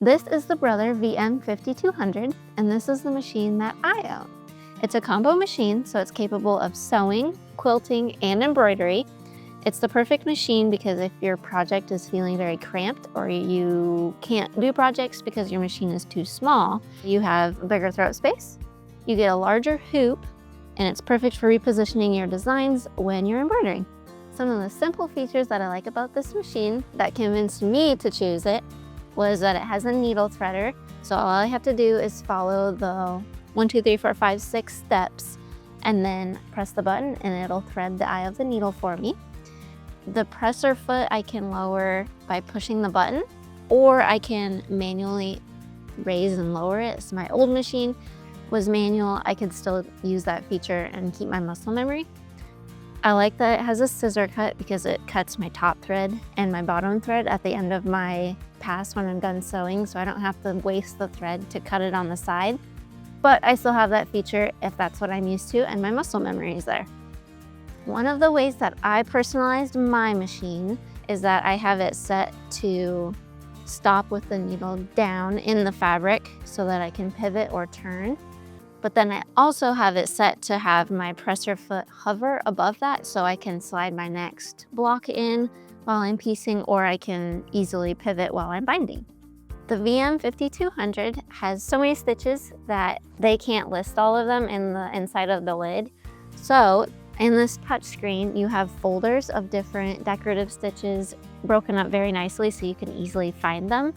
This is the Brother VM5200, and this is the machine that I own. It's a combo machine, so it's capable of sewing, quilting, and embroidery. It's the perfect machine because if your project is feeling very cramped or you can't do projects because your machine is too small, you have a bigger throat space, you get a larger hoop, and it's perfect for repositioning your designs when you're embroidering. Some of the simple features that I like about this machine that convinced me to choose it was that it has a needle threader. So all I have to do is follow the 1, 2, 3, 4, 5, 6 steps and then press the button and it'll thread the eye of the needle for me. The presser foot I can lower by pushing the button, or I can manually raise and lower it. So my old machine was manual. I could still use that feature and keep my muscle memory. I like that it has a scissor cut because it cuts my top thread and my bottom thread at the end of my pass when I'm done sewing, so I don't have to waste the thread to cut it on the side. But I still have that feature if that's what I'm used to and my muscle memory is there. One of the ways that I personalized my machine is that I have it set to stop with the needle down in the fabric so that I can pivot or turn. But then I also have it set to have my presser foot hover above that so I can slide my next block in while I'm piecing, or I can easily pivot while I'm binding. The VM5200 has so many stitches that they can't list all of them in the inside of the lid. So in this touch screen, you have folders of different decorative stitches broken up very nicely so you can easily find them.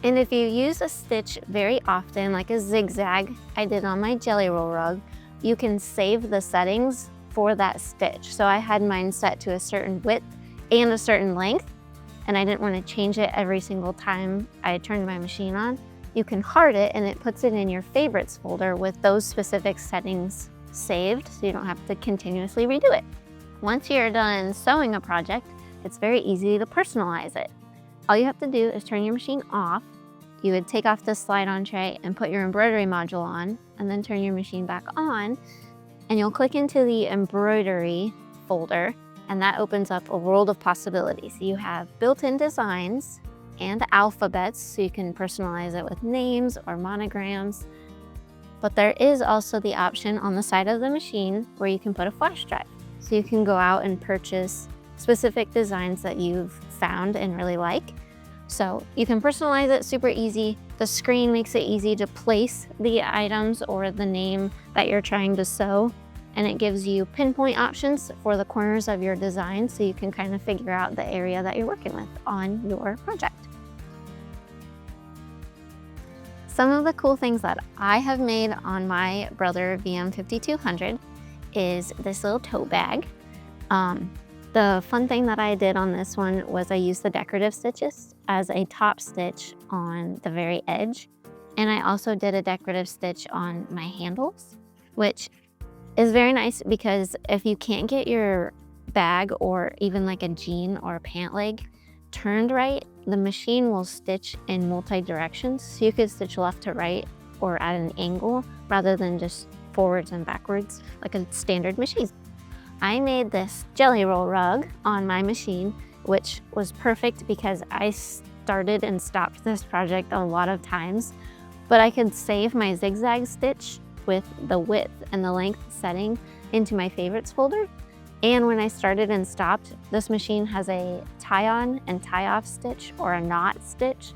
And if you use a stitch very often, like a zigzag I did on my jelly roll rug, you can save the settings for that stitch. So I had mine set to a certain width and a certain length, and I didn't want to change it every single time I turned my machine on. You can heart it and it puts it in your favorites folder with those specific settings saved, so you don't have to continuously redo it. Once you're done sewing a project, it's very easy to personalize it. All you have to do is turn your machine off. You would take off the slide-on tray and put your embroidery module on, and then turn your machine back on, and you'll click into the embroidery folder, and that opens up a world of possibilities. You have built-in designs and alphabets, so you can personalize it with names or monograms. But there is also the option on the side of the machine where you can put a flash drive. So you can go out and purchase specific designs that you've found and really like. So you can personalize it super easy. The screen makes it easy to place the items or the name that you're trying to sew. And it gives you pinpoint options for the corners of your design so you can kind of figure out the area that you're working with on your project. Some of the cool things that I have made on my Brother VM5200 is this little tote bag. The fun thing that I did on this one was I used the decorative stitches as a top stitch on the very edge. And I also did a decorative stitch on my handles, which is very nice because if you can't get your bag or even like a jean or a pant leg turned right, the machine will stitch in multi-directions. So you could stitch left to right or at an angle rather than just forwards and backwards like a standard machine. I made this jelly roll rug on my machine, which was perfect because I started and stopped this project a lot of times, but I could save my zigzag stitch with the width and the length setting into my favorites folder. And when I started and stopped, this machine has a tie-on and tie-off stitch or a knot stitch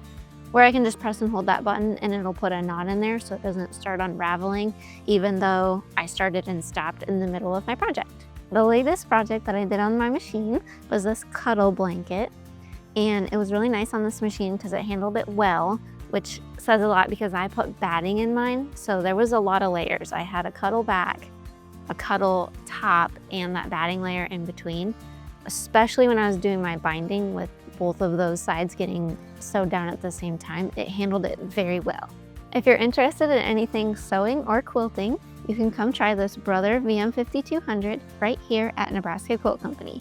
where I can just press and hold that button and it'll put a knot in there so it doesn't start unraveling even though I started and stopped in the middle of my project. The latest project that I did on my machine was this cuddle blanket, and it was really nice on this machine because it handled it well, which says a lot because I put batting in mine, so there was a lot of layers. I had a cuddle back, a cuddle top, and that batting layer in between, especially when I was doing my binding with both of those sides getting sewed down at the same time. It handled it very well. If you're interested in anything sewing or quilting, you can come try this Brother VM5200 right here at Nebraska Quilt Company.